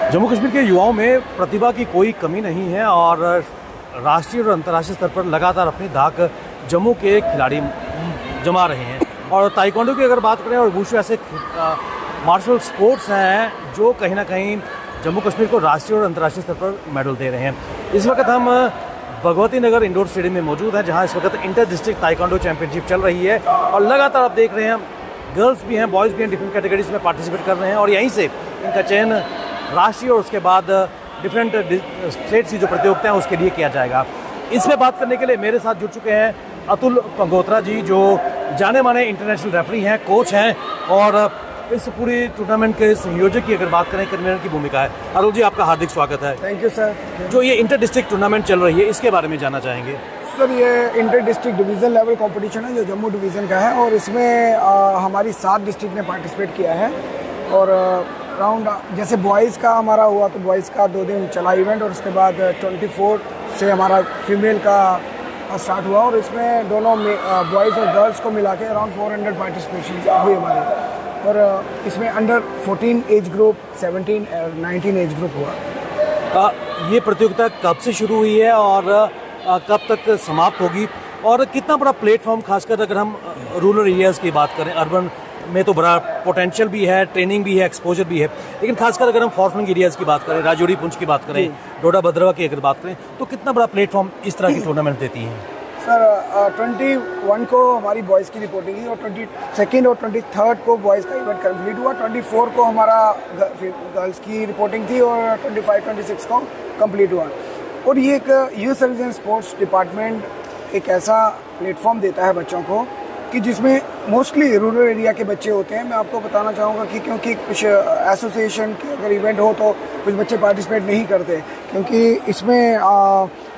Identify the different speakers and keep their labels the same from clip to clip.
Speaker 1: जम्मू कश्मीर के युवाओं में प्रतिभा की कोई कमी नहीं है और राष्ट्रीय और अंतर्राष्ट्रीय स्तर पर लगातार अपनी धाक जम्मू के खिलाड़ी जमा रहे हैं। और ताइक्वांडो की अगर बात करें और वुशु ऐसे मार्शल स्पोर्ट्स हैं जो कहीं ना कहीं जम्मू कश्मीर को राष्ट्रीय और अंतर्राष्ट्रीय स्तर पर मेडल दे रहे हैं। इस वक्त हम भगवती नगर इंडोर स्टेडियम में मौजूद हैं जहां इस वक्त इंटर डिस्ट्रिक्ट ताइक्वांडो चैंपियनशिप चल रही है और लगातार आप देख रहे हैं गर्ल्स भी हैं, बॉयज़ भी हैं, डिफरेंट कैटेगरीज में पार्टिसिपेट कर रहे हैं और यहीं से इनका चयन राष्ट्रीय और उसके बाद डिफरेंट स्टेट्स की जो प्रतियोगिता है उसके लिए किया जाएगा। इसमें बात करने के लिए मेरे साथ जुड़ चुके हैं अतुल पंगोत्रा जी, जो जाने माने इंटरनेशनल रेफरी हैं, कोच हैं और इस पूरी टूर्नामेंट के संयोजक की अगर बात करें, कन्वीनर की भूमिका है। अतुल जी, आपका हार्दिक स्वागत है।
Speaker 2: Thank you sir.
Speaker 1: जो ये इंटर डिस्ट्रिक्ट टूर्नामेंट चल रही है इसके बारे में जानना चाहेंगे।
Speaker 2: सर, ये inter district division level competition है जो जम्मू डिवीज़न का है और इसमें हमारी 7 डिस्ट्रिक्ट ने पार्टिसिपेट किया है। और राउंड जैसे बॉयज़ का हमारा हुआ तो बॉयज़ का 2 दिन चला इवेंट और उसके बाद 24 से हमारा फीमेल का स्टार्ट हुआ और इसमें दोनों बॉयज़ और गर्ल्स को मिला के अराउंड 400 पार्टिसिपेशन हुई हमारी। और इसमें अंडर 14 एज ग्रुप, 17 और 19 एज ग्रुप हुआ।
Speaker 1: ये प्रतियोगिता कब से शुरू हुई है और कब तक समाप्त होगी और कितना बड़ा प्लेटफॉर्म, खासकर अगर हम रूरल एरियाज़ की बात करें, अर्बन में तो बड़ा पोटेंशियल भी है, ट्रेनिंग भी है, एक्सपोजर भी है, लेकिन खासकर अगर हम फॉरफ्लंग एरियाज़ की बात करें, राजौरी पुंछ की बात करें, डोडा भद्रवा की अगर बात करें, तो कितना बड़ा प्लेटफॉर्म इस तरह की टूर्नामेंट देती हैं?
Speaker 2: सर, 21 को हमारी बॉयज़ की रिपोर्टिंग हुई और 22 और 23 को बॉयज़ का इवेंट कंप्लीट हुआ। 24 को हमारा गर्ल्स की रिपोर्टिंग थी और 25-26 को कंप्लीट हुआ। और ये एक youth service and sports department एक ऐसा प्लेटफॉर्म देता है बच्चों को कि जिसमें मोस्टली रूरल एरिया के बच्चे होते हैं। मैं आपको बताना चाहूँगा कि क्योंकि कुछ एसोसिएशन के अगर इवेंट हो तो कुछ बच्चे पार्टिसिपेट नहीं करते, क्योंकि इसमें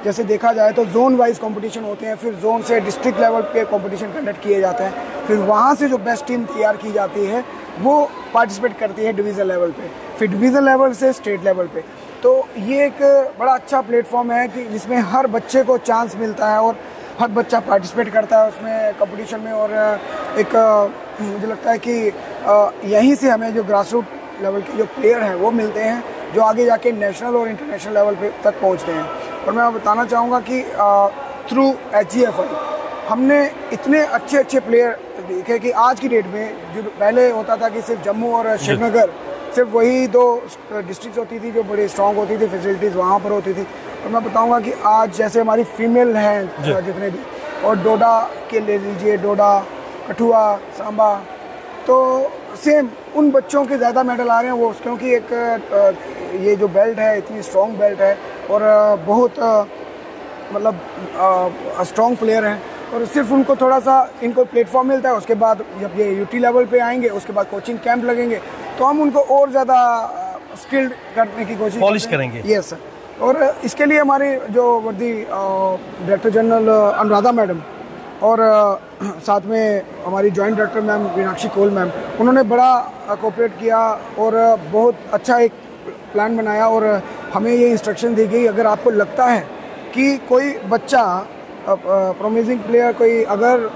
Speaker 2: जैसे देखा जाए तो जोन वाइज कंपटीशन होते हैं, फिर जोन से डिस्ट्रिक्ट लेवल पे कंपटीशन कंडक्ट किए जाते हैं, फिर वहाँ से जो बेस्ट टीम तैयार की जाती है वो पार्टिसिपेट करती है डिवीज़न लेवल पे, फिर डिवीज़न लेवल से स्टेट लेवल पे। तो ये एक बड़ा अच्छा प्लेटफॉर्म है कि जिसमें हर बच्चे को चांस मिलता है और हर बच्चा पार्टिसिपेट करता है उसमें कंपटीशन में। और एक मुझे लगता है कि यहीं से हमें जो ग्रास रूट लेवल के जो प्लेयर हैं वो मिलते हैं जो आगे जाके नेशनल और इंटरनेशनल लेवल पे तक पहुंचते हैं। और मैं बताना चाहूँगा कि थ्रू HGFI हमने इतने अच्छे प्लेयर देखे कि आज की डेट में, जो पहले होता था कि सिर्फ जम्मू और श्रीनगर सिर्फ वही 2 डिस्ट्रिक्ट होती थी जो बड़ी स्ट्रॉन्ग होती थी, फैसिलिटीज़ वहाँ पर होती थी। और मैं बताऊंगा कि आज जैसे हमारी फीमेल हैं जितने भी, और डोडा के ले लीजिए, डोडा, कठुआ, सांबा, तो सेम उन बच्चों के ज़्यादा मेडल आ रहे हैं वो, क्योंकि एक ये जो बेल्ट है इतनी स्ट्रॉन्ग बेल्ट है और बहुत मतलब स्ट्रॉन्ग प्लेयर हैं और सिर्फ उनको थोड़ा सा इनको प्लेटफॉर्म मिलता है। उसके बाद जब ये UT लेवल पे आएंगे उसके बाद कोचिंग कैंप लगेंगे तो हम उनको और ज़्यादा स्किल्ड करने की कोशिश
Speaker 1: पॉलिश करेंगे।
Speaker 2: Yes sir. और इसके लिए हमारी जो वर्दी डायरेक्टर जनरल अनुराधा मैडम और साथ में हमारी जॉइंट डायरेक्टर मैम मीनाक्षी कोल मैम, उन्होंने बड़ा कोऑपरेट किया और बहुत अच्छा एक प्लान बनाया और हमें ये इंस्ट्रक्शन दी गई, अगर आपको लगता है कि कोई बच्चा प्रोमिसिंग प्लेयर कोई अगर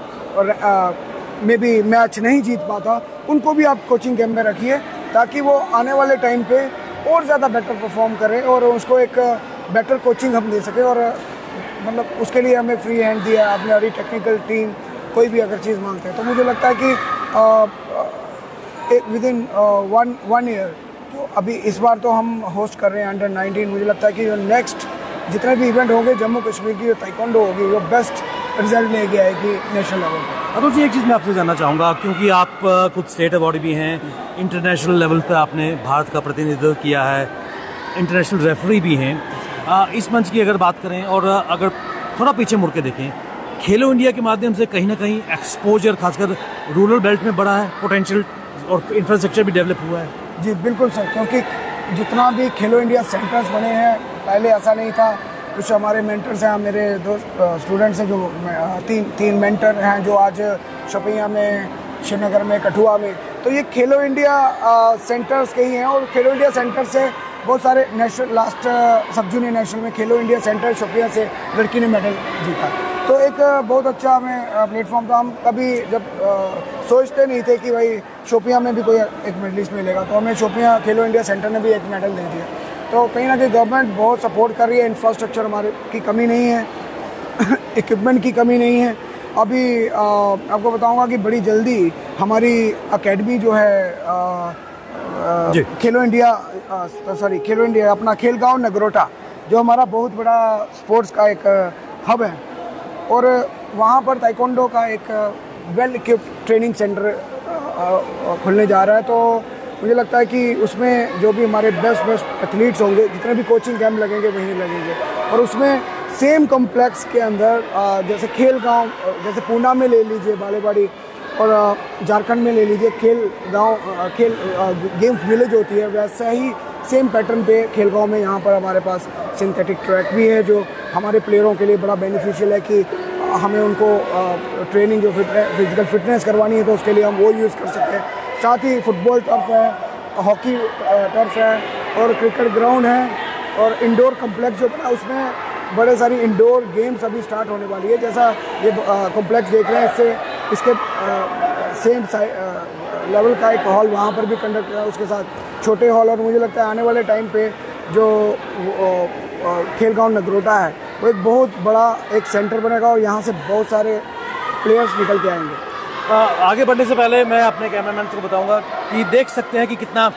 Speaker 2: मे बी मैच नहीं जीत पाता, उनको भी आप कोचिंग कैंप में रखिए ताकि वो आने वाले टाइम पे और ज़्यादा बेटर परफॉर्म करे और उसको एक बेटर कोचिंग हम दे सके। और मतलब उसके लिए हमें फ्री हैंड दिया आपने, हमारी टेक्निकल टीम कोई भी अगर चीज़ मांगते हैं तो मुझे लगता है कि विदिन 1 ईयर, तो अभी इस बार तो हम होस्ट कर रहे हैं अंडर 19, मुझे लगता है कि जो नेक्स्ट जितने भी इवेंट होंगे जम्मू कश्मीर की जो ताइक्वांडो होगी वो बेस्ट रिजल्ट लेके आएगी नेशनल लेवल पर।
Speaker 1: अतुल जी, एक चीज़ मैं आपसे जानना चाहूँगा, क्योंकि आप खुद स्टेट अवार्ड भी हैं, इंटरनेशनल लेवल पर आपने भारत का प्रतिनिधित्व किया है, इंटरनेशनल रेफरी भी हैं, इस मंच की अगर बात करें और अगर थोड़ा पीछे मुड़ के देखें, खेलो इंडिया के माध्यम से कहीं ना कहीं एक्सपोजर खासकर रूरल बेल्ट में बढ़ा है, पोटेंशियल और इंफ्रास्ट्रक्चर भी डेवलप हुआ है।
Speaker 2: जी बिल्कुल सर, क्योंकि जितना भी खेलो इंडिया सेंटर्स बने हैं पहले ऐसा नहीं था। कुछ हमारे मेंटर्स हैं, मेरे 2 स्टूडेंट्स हैं जो 3 मेंटर हैं जो आज शोपियां में, श्रीनगर में, कठुआ में, तो ये खेलो इंडिया सेंटर्स के ही हैं। और खेलो इंडिया सेंटर से बहुत सारे नेशनल, लास्ट सब जूनियर नेशनल में खेलो इंडिया सेंटर शोपियां से लड़की ने मेडल जीता। तो एक बहुत अच्छा हमें प्लेटफॉर्म था। हम कभी जब सोचते नहीं थे कि भाई शोपियां में भी कोई एक मेडलिस्ट मिलेगा, तो हमें शोपियां खेलो इंडिया सेंटर ने भी एक मेडल दे दिया। तो कहीं ना कहीं गवर्नमेंट बहुत सपोर्ट कर रही है, इंफ्रास्ट्रक्चर हमारे की कमी नहीं है, इक्विपमेंट की कमी नहीं है। अभी आपको बताऊंगा कि बड़ी जल्दी हमारी एकेडमी जो है खेलो इंडिया अपना खेलगांव नगरोटा, जो हमारा बहुत बड़ा स्पोर्ट्स का एक हब है, और वहाँ पर ताइक्वांडो का एक वेल इक्विप्ड ट्रेनिंग सेंटर खुलने जा रहा है। तो मुझे लगता है कि उसमें जो भी हमारे बेस्ट एथलीट्स होंगे, जितने भी कोचिंग कैंप लगेंगे वहीं लगेंगे, और उसमें सेम कॉम्प्लेक्स के अंदर जैसे खेलगांव, जैसे पूना में ले लीजिए बालेवाड़ी, और झारखंड में ले लीजिए खेल गेम्स विलेज होती है, वैसा ही सेम पैटर्न पे खेलगांव में यहाँ पर हमारे पास सिंथेटिक ट्रैक भी है, जो हमारे प्लेयरों के लिए बड़ा बेनिफिशियल है कि हमें उनको ट्रेनिंग जो फिजिकल फिटनेस करवानी है तो उसके लिए हम वो यूज़ कर सकते हैं। साथ ही फुटबॉल टर्फ है, हॉकी टर्फ है, और क्रिकेट ग्राउंड है, और इंडोर कम्प्लेक्स जो बना उसमें बड़े सारी इंडोर गेम्स अभी स्टार्ट होने वाली है। जैसा ये कॉम्प्लेक्स देख रहे हैं, इसके सेम लेवल का एक हॉल वहाँ पर भी कंडक्ट किया, उसके साथ छोटे हॉल, और मुझे लगता है आने वाले टाइम पे जो खेलगांव नगरोटा है वो एक बहुत बड़ा एक सेंटर बनेगा, और यहाँ से बहुत सारे प्लेयर्स निकल के आएंगे।
Speaker 1: आगे बढ़ने से पहले मैं अपने कैमरामैन को बताऊंगा कि देख सकते हैं कि कितना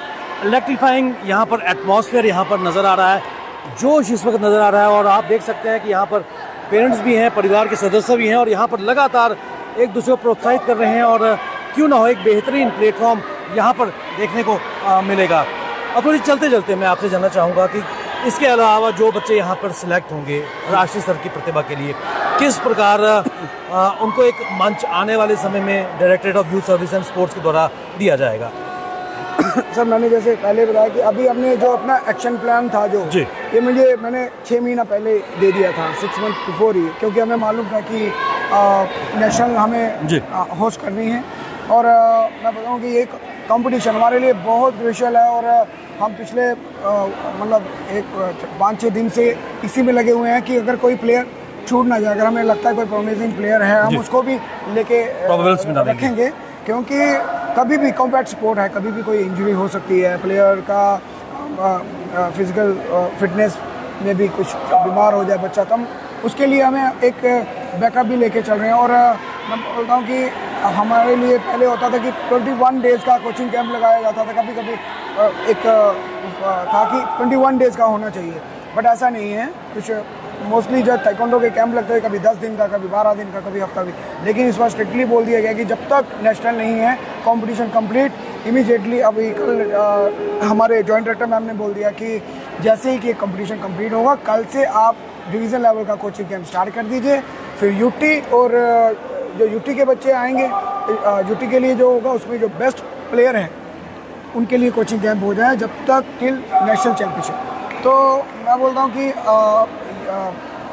Speaker 1: इलेक्ट्रीफाइंग यहाँ पर एटमॉस्फेयर यहाँ पर नज़र आ रहा है, जोश इस वक्त नज़र आ रहा है। और आप देख सकते हैं कि यहाँ पर पेरेंट्स भी हैं, परिवार के सदस्य भी हैं, और यहाँ पर लगातार एक दूसरे को प्रोत्साहित कर रहे हैं, और क्यों ना हो एक बेहतरीन प्लेटफॉर्म यहाँ पर देखने को मिलेगा। और थोड़ी चलते चलते मैं आपसे जानना चाहूँगा कि इसके अलावा जो बच्चे यहाँ पर सिलेक्ट होंगे राष्ट्रीय स्तर की प्रतिभा के लिए, किस प्रकार उनको एक मंच आने वाले समय में directorate of youth service and sports के द्वारा दिया जाएगा?
Speaker 2: सर, मैंने जैसे पहले बताया कि अभी हमने जो अपना एक्शन प्लान था जो ये मैंने 6 महीना पहले दे दिया था, 6 मंथ बिफोर ही, क्योंकि हमें मालूम था कि नेशनल हमें होस्ट करनी है। और मैं बताऊँ कि ये कंपटीशन हमारे लिए बहुत क्रूशियल है, और हम पिछले मतलब 5-6 दिन से इसी में लगे हुए हैं कि अगर कोई प्लेयर छूट ना जाए, अगर हमें लगता है कोई प्रोमिसिंग प्लेयर है, हम उसको भी लेके रखेंगे, क्योंकि कभी भी कॉम्बैट स्पोर्ट है, कभी भी कोई इंजरी हो सकती है, प्लेयर का फिजिकल फिटनेस में भी कुछ बीमार हो जाए बच्चा, तो हम उसके लिए हमें एक बैकअप भी लेके चल रहे हैं। और मैं बोलता हूँ कि हमारे लिए पहले होता था कि 21 डेज़ का कोचिंग कैंप लगाया जाता था, कभी कभी एक था कि 21 डेज़ का होना चाहिए, बट ऐसा नहीं है। कुछ मोस्टली जो ताइक्वांडो के कैंप लगते हैं, कभी 10 दिन का, कभी 12 दिन का, कभी हफ्ता भी, लेकिन इस बार स्ट्रिक्टली बोल दिया गया कि जब तक नेशनल नहीं है कंपटीशन कंप्लीट इमीडिएटली। अभी कल हमारे जॉइंट डायरेक्टर मैम ने बोल दिया कि जैसे ही कि कंपटीशन कंप्लीट होगा, कल से आप डिवीज़न लेवल का कोचिंग कैंप स्टार्ट कर दीजिए, फिर यूटी, और जो यूटी के बच्चे आएंगे, यूटी के लिए जो होगा उसमें जो बेस्ट प्लेयर हैं उनके लिए कोचिंग कैंप हो जाए जब तक टिल नेशनल चैम्पियनशिप। तो मैं बोलता हूँ कि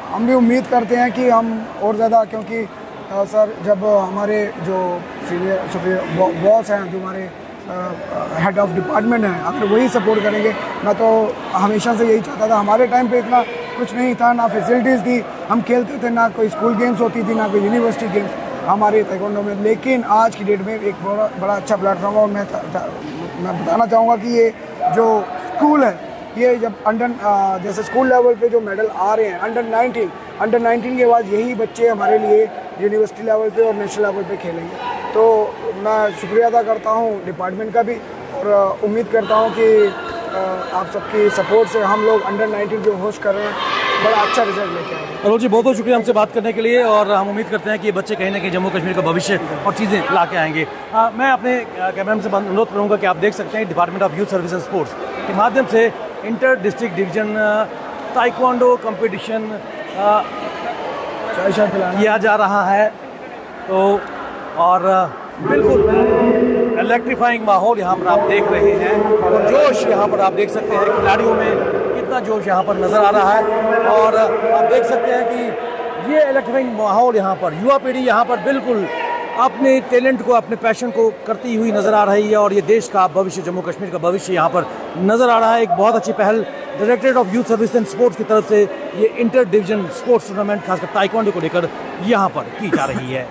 Speaker 2: हम भी उम्मीद करते हैं कि हम और ज़्यादा, क्योंकि सर जब हमारे जो सीनियर बॉस हैं, जो हमारे हेड ऑफ डिपार्टमेंट हैं, अगर वही सपोर्ट करेंगे, मैं तो हमेशा से यही चाहता था। हमारे टाइम पे इतना कुछ नहीं था, ना फैसिलिटीज़ थी, हम खेलते थे, ना कोई स्कूल गेम्स होती थी, ना कोई यूनिवर्सिटी गेम्स हमारे ताइक्वांडो में, लेकिन आज की डेट में एक बड़ा अच्छा प्लेटफॉर्म है। और मैं बताना चाहूँगा कि ये जो स्कूल है, ये जब जैसे स्कूल लेवल पे जो मेडल आ रहे हैं अंडर 19 के बाद यही बच्चे हमारे लिए यूनिवर्सिटी लेवल पे और नेशनल लेवल पे खेलेंगे। तो मैं शुक्रिया अदा करता हूँ डिपार्टमेंट का भी, और उम्मीद करता हूँ कि आप सबकी सपोर्ट से हम लोग अंडर 19 जो होस्ट कर रहे हैं बड़ा अच्छा रिजल्ट लेके आएंगे।
Speaker 1: अरुण जी, बहुत बहुत शुक्रिया हमसे बात करने के लिए, और हम उम्मीद करते हैं कि ये बच्चे कहीं ना कहीं जम्मू कश्मीर का भविष्य और चीज़ें ला के आएंगे। मैं अपने कैमरामैन से अनुरोध करूँगा कि आप देख सकते हैं department of youth service and sports के माध्यम से inter district division taekwondo competition किया जा रहा है। तो और बिल्कुल इलेक्ट्रीफाइंग माहौल यहाँ पर आप देख रहे हैं, और जोश यहाँ पर आप देख सकते हैं, खिलाड़ियों में कितना जोश यहाँ पर नज़र आ रहा है। और आप देख सकते हैं कि ये इलेक्ट्रीफाइंग माहौल यहाँ पर युवा पीढ़ी यहाँ पर बिल्कुल अपने टैलेंट को, अपने पैशन को करती हुई नज़र आ रही है और ये देश का भविष्य, जम्मू कश्मीर का भविष्य यहाँ पर नज़र आ रहा है। एक बहुत अच्छी पहल directorate of youth service and sports की तरफ से ये इंटर डिवीजन स्पोर्ट्स टूर्नामेंट खासकर ताइक्वांडो को लेकर यहाँ पर की जा रही है।